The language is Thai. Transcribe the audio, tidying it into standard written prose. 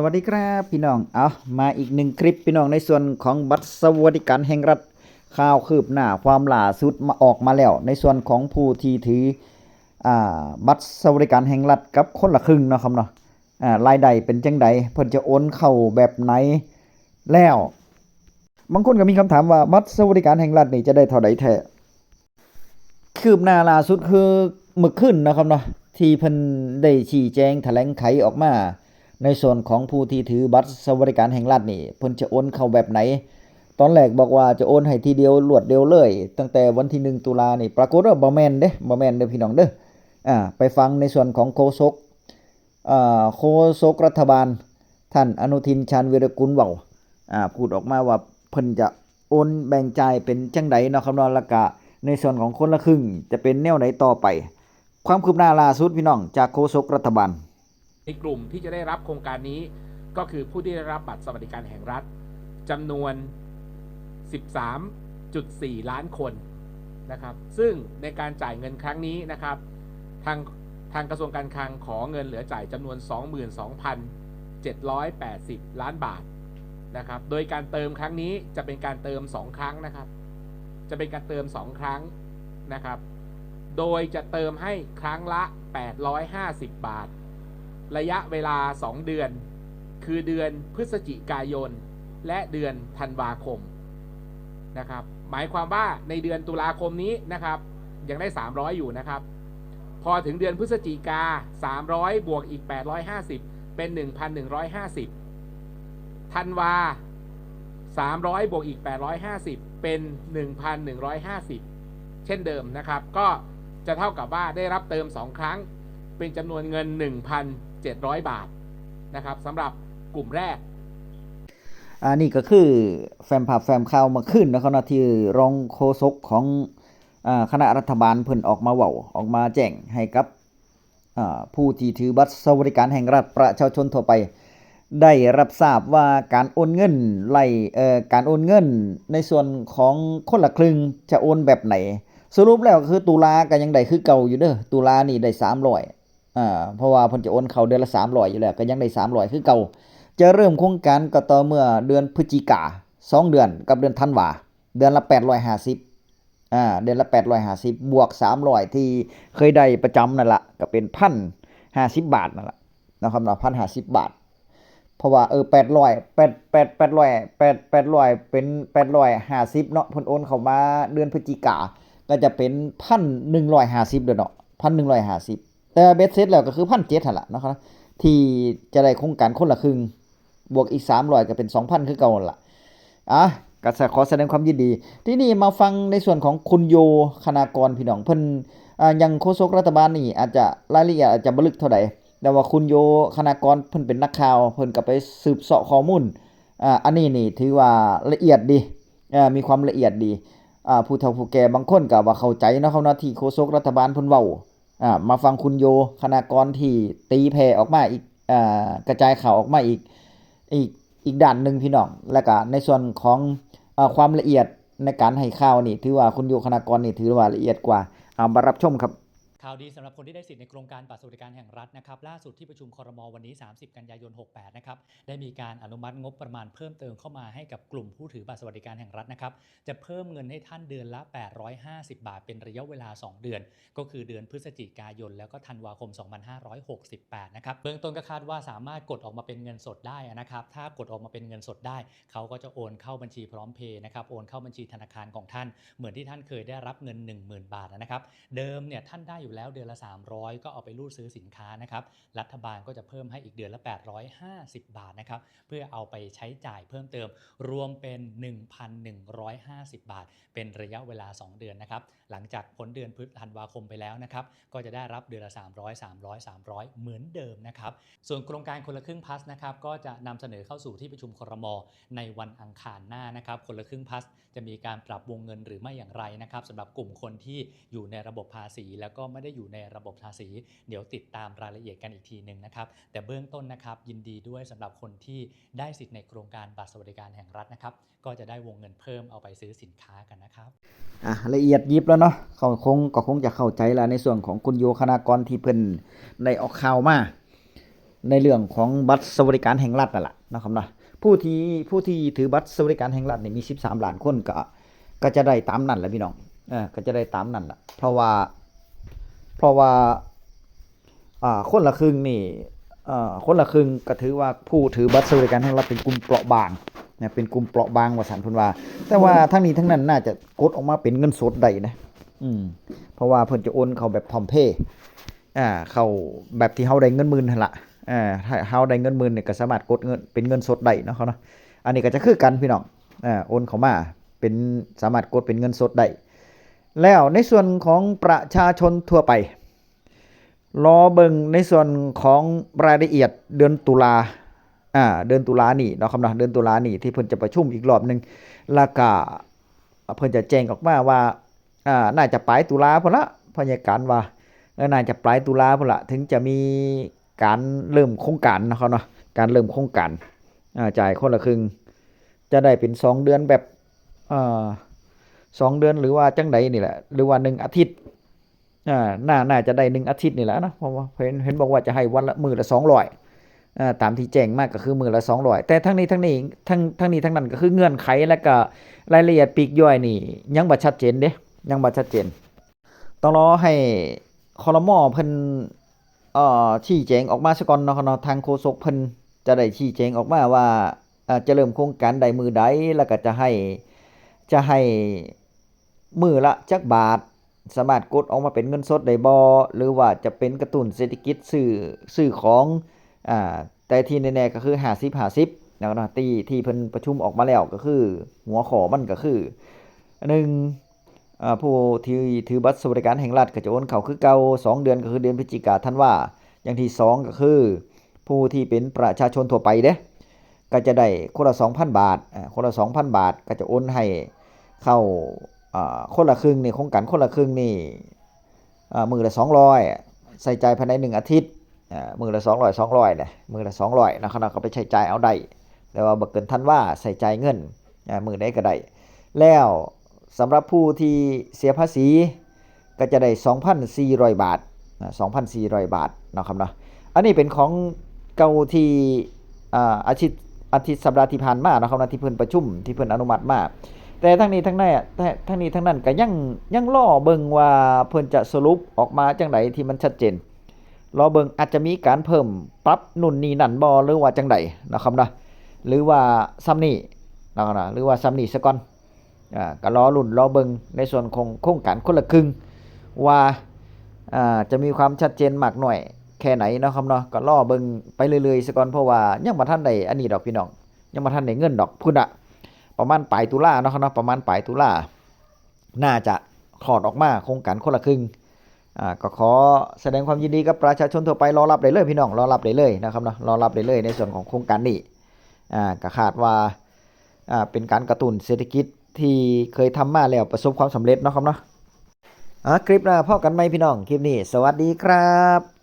สวัสดีครับพี่น้องมาอีกหนึ่งคลิปพี่น้องในส่วนของบัตรสวัสดิการแห่งรัฐข่าวคืบหน้าความล่าสุดมาออกมาแล้วในส่วนของผู้ที่ถือบัตรสวัสดิการแห่งรัฐกับคนละครึ่งเนาะครับเนาะรายได้เป็นจังไดเพิ่นจะโอนเข้าแบบไหนแล้วบางคนก็มีคำถามว่าบัตรสวัสดิการแห่งรัฐนี่จะได้เท่าใดแท้คืบหน้าล่าสุดคือเมื่อคืนนะครับเนาะที่เพิ่นได้ชี้แจงแถลงไขออกมาในส่วนของผู้ที่ถือบัตรสวัสดิการแห่งรัฐนี่เพิ่นจะโอนเข้าแบบไหนตอนแรกบอกว่าจะโอนให้ทีเดียวรวดเดียวเลยตั้งแต่วันที่1ตุลานี่ปรากฏว่าบ่แม่นเด้พี่น้องเด้อไปฟังในส่วนของโฆษกรัฐบาลท่านอนุทินชาญวีรกุลเว้าพูดออกมาว่าเพิ่นจะโอนแบ่งจ่ายเป็นจังไดเนาะครับเนาะแล้วก็ในส่วนของคนละครึ่งจะเป็นแนวไหนต่อไปความคืบหน้าล่าสุดพี่น้องจากโฆษกรัฐบาลในกลุ่มที่จะได้รับโครงการนี้ก็คือผู้ที่ได้รับบัตรสวัสดิการแห่งรัฐจำนวน 13.4 ล้านคนนะครับซึ่งในการจ่ายเงินครั้งนี้นะครับทางกระทรวงการคลังขอเงินเหลือจ่ายจำนวน 22,780 ล้านบาทนะครับโดยการเติมครั้งนี้จะเป็นการเติม2ครั้งนะครับจะเป็นการเติม2ครั้งนะครับโดยจะเติมให้ครั้งละ850 บาทระยะเวลา2เดือนคือเดือนพฤศจิกายนและเดือนธันวาคมนะครับหมายความว่าในเดือนตุลาคมนี้นะครับยังได้300อยู่นะครับพอถึงเดือนพฤศจิกา300บวกอีก850เป็น 1,150 ธันวา300บวกอีก850เป็น 1,150 เช่นเดิมนะครับก็จะเท่ากับว่าได้รับเติม2ครั้งเป็นจำนวนเงิน 1,700 บาทนะครับสำหรับกลุ่มแรกนี่ก็คือแฟ้มข่าวมาขึ้นนะครับนะที่รองโฆษกของคณะรัฐบาลเพิ่นออกมาเว้าออกมาแจ้งให้กับผู้ที่ถือบัตรสวัสดิการแห่งรัฐประชาชนทั่วไปได้รับทราบว่าการโอนเงินการโอนเงินในส่วนของคนละครึ่งจะโอนแบบไหนสรุปแล้วคือตุลาก็ยังได้คือเก่าอยู่เด้อตุลานี่ได้300เพราะว่าเพิ่นจะโอนเข้าเดือนละ300อยู่แล้วก็ยังได้300คือเก่าจะเริ่มโครงการก็ต่อเมื่อเดือนพฤศจิกา2เดือนกับเดือนธันวาเดือนละ850เดือนละ850บวก300ที่เคยได้ประจำนั่นล่ะก็เป็น 1,050 บาทนั่นล่ะนะครับเนาะ 1,050 บาทเพราะว่า800เป็น850เนาะเพิ่นโอนเข้ามาเดือนพฤศจิกาก็จะเป็น 1,150 เด้อเนาะ 1,150 แต่เบ็ดเสร็จแล้วก็คือ 1,700 หั่นล่ะเนาะครับที่จะได้โครงการคนละครึ่งบวกอีก300ก็เป็น 2,000 คือเก่านั่นล่ะก็ขอแสดงความยินดีที่นี่มาฟังในส่วนของคุณโยคณากรพี่น้องเพิ่นยังโฆษกรัฐบาลนี่อาจจะรายละเอียดอาจจะบ่ลึกเท่าใดแต่ว่าคุณโยคณากรเพิ่นเป็นนักข่าวเพิ่นก็ไปสืบเสาะข้อมูลอันนี้นี่ถือว่าละเอียดดีมีความละเอียดดีผู้เฒ่าผู้แก่บางคนก็ว่าเข้าใจเนาะครับเนาะที่โฆษกรัฐบาลเพิ่นเว้ามาฟังคุณโยคณากรที่ตีแผ่ออกมาอีกกระจายข่าวออกมาอีกด้านนึงพี่น้องแล้วก็ในส่วนของความละเอียดในการให้ข่าวนี่ถือว่าคุณโยคณากรนี่ถือว่าละเอียดกว่ามารับชมครับข่าวดีสำหรับคนที่ได้สิทธิ์ในโครงการบัตรสวัสดิการแห่งรัฐนะครับล่าสุดที่ประชุมครม.วันนี้30กันยายน68นะครับได้มีการอนุมัติงบประมาณเพิ่มเติมเข้ามาให้กับกลุ่มผู้ถือบัตรสวัสดิการแห่งรัฐนะครับจะเพิ่มเงินให้ท่านเดือนละ850 บาทเป็นระยะเวลา2เดือนก็คือเดือนพฤศจิกายนแล้วก็ธันวาคม2568นะครับเบื้องต้นก็คาดว่าสามารถกดออกมาเป็นเงินสดได้นะครับถ้ากดออกมาเป็นเงินสดได้เขาก็จะโอนเข้าบัญชีพร้อมเพย์นะครับโอนเข้าบัญชีธนาคารของท่านเหมือนที่ท่านเคยได้รับเงิน 10,000 บาทนะครับเดิมเนี่ยท่านได้อยู่แล้วเดือนละ300ก็เอาไปรูดซื้อสินค้านะครับรัฐบาลก็จะเพิ่มให้อีกเดือนละ850 บาทนะครับเพื่อเอาไปใช้จ่ายเพิ่มเติมรวมเป็น 1,150 บาทเป็นระยะเวลา2เดือนนะครับหลังจากพ้นเดือนพฤษภาคมไปแล้วนะครับก็จะได้รับเดือนละ300เหมือนเดิมนะครับส่วนโครงการคนละครึ่งพลัสนะครับก็จะนำเสนอเข้าสู่ที่ประชุมครม.ในวันอังคารหน้านะครับคนละครึ่งพลัสจะมีการปรับวงเงินหรือไม่อย่างไรนะครับสำหรับกลุ่มคนที่อยู่ในระบบภาษีแล้วก็ไม่ได้อยู่ในระบบภาษีเดี๋ยวติดตามรายละเอียดกันอีกทีนึงนะครับแต่เบื้องต้นนะครับยินดีด้วยสำหรับคนที่ได้สิทธิ์ในโครงการบัตรสวัสดิการแห่งรัฐนะครับก็จะได้วงเงินเพิ่มเอาไปซื้อสินค้ากันนะครับละเอียดยิบแล้วเนาะเขาคงจะเข้าใจแล้วในส่วนของคุณโยคณากรที่เพิ่นได้ออกข่าวมา ในเรื่องของบัตรสวัสดิการแห่งรัฐนั่นแหละนะครับนะผู้ที่ถือบัตรสวัสดิการแห่งรัฐนี่มี13ล้านคนก็จะได้ตามนั้นแหละพี่น้องก็จะได้ตามนั้นแหละเพราะว่าคนละครึ่งนี่คนละครึ่งก็ถือว่าผู้ถือบัตรสวัสดิการแห่งรัฐเป็นกลุ่มเปราะบางนะเป็นกลุ่มเปราะบางว่าซั่นเพิ่นว่าแต่ว่าทั้งนี้ทั้งนั้นน่าจะกดออกมาเป็นเงินสดได้นะเพราะว่าเพิ่นจะโอนเข้าแบบพร้อมเพย์เข้าแบบที่เฮาได้เงินหมื่นนั่นล่ะถ้าเฮาได้เงินหมื่นเนี่ยก็สามารถกดเงินเป็นเงินสดได้เนาะเขาเนาะอันนี้ก็จะคือกันพี่น้องโอนเข้ามาเป็นสามารถกดเป็นเงินสดได้แล้วในส่วนของประชาชนทั่วไปรอเบิ่งในส่วนของรายละเอียดเดือนตุลาเดือนตุลานี่เนาะครับเนาะเดือนตุลานี่ที่เพิ่นจะประชุมอีกรอบนึงแล้วก็เพิ่นจะแจ้งออกมาว่าน่าจะปลายตุลาพุ่นละพยากรณ์ว่าน่าจะปลายตุลาพุ่นละถึงจะมีการเริ่มโครงการนะครับเนาะการเริ่มโครงการจ่ายคนละครึ่งจะได้เป็น2เดือนแบบ2เดือนหรือว่าจังไดนี่แหละหรือว่า1อาทิตย์น่าจะได้1อาทิตย์นี่แหละนะเพราะว่าเห็นบอกว่าจะให้วันละมื้อละ200ตามที่แจ้งมาก็คือมื้อละ200แต่ทั้งนี้ทั้งนั้นก็คือเงื่อนไขและก็รายละเอียดปลีกย่อยนี่ยังบ่ชัดเจนเด้ยังบ่ชัดเจนต้องรอให้ครม.เพิ่นชี้แจงออกมาซะก่อนเนาะทางโฆษกเพิ่นจะได้ชี้แจงออกมาว่าจะเริ่มโครงการใดมื้อใดแล้วก็จะให้มื้อละจักบาทสามารถกดออกมาเป็นเงินสดได้บ่หรือว่าจะเป็นกระตุ้นเศรษฐกิจซื้อของแต่ที่แน่ๆก็คือ50-50นะที่เพิ่นประชุมออกมาแล้วก็คือหัวข้อมันก็คือ1ผู้ที่ถือบัตรสวัสดิการแห่งรัฐก็จะโอนเข้าคือเก่า2เดือนก็คือเดือนพฤศจิกายนธันวาอย่างที่2ก็คือผู้ที่เป็นประชาชนทั่วไปเด้ก็จะได้คนละ 2,000 บาทคนละ 2,000 บาทก็จะโอนให้เข้าคนละครึ่งนี่โครงการคนละครึ่งนี่มื้อละ200ใช้จ่ายภายใน1อาทิตย์มื้อละ200นะมื้อละ200นะครับก็ไปใช้จ่ายเอาได้แต่ว่าบ่เกินธันวาใช้จ่ายเงินมื้อใดก็ได้แล้วสำหรับผู้ที่เสียภาษีก็จะได้ 2,400 บาท2,400 บาทนะครับเนาะอันนี้เป็นของเก่าที่อาทิตย์สัปดาห์ที่ผ่านมานะครับนะที่เพิ่นประชุมที่เพิ่นอนุมัติมาแต่ทั้งนี้ทั้งนั้นก็ยังรอเบิ่งว่าเพิ่นจะสรุปออกมาจังไดที่มันชัดเจนรอเบิ่งอาจจะมีการเพิ่มปรับนู่นนี่นั่นบ่หรือว่าจังไดนะครับนะหรือว่าซ้ำนี้นะครับนะหรือว่าซ้ำนี้ซะก่อนก็รอลุ้นรอเบิ่งในส่วนของโครงการคนละครึ่งว่าจะมีความชัดเจนมากน้อยแค่ไหนเนาะครับเนาะก็รอเบิ่งไปเรื่อยๆซะก่อนเพราะว่ายังบ่ทันได้อันนี้ดอกพี่น้องยังบ่ทันได้เงินดอกพุ่นประมาณปลายตุลาเนาะครับเนาะประมาณปลายตุลาน่าจะคลอดออกมาโครงการคนละครึ่งก็ขอแสดงความยินดีกับประชาชนทั่วไปรอรับได้เลยพี่น้องรอรับได้เลยนะครับเนาะรอรับได้เลยในส่วนของโครงการนี้ก็คาดว่าเป็นการกระตุ้นเศรษฐกิจที่เคยทำมาแล้วประสบความสำเร็จเนาะครับเนาะคลิปหน้าพบกันใหม่พี่น้องคลิปนี้สวัสดีครับ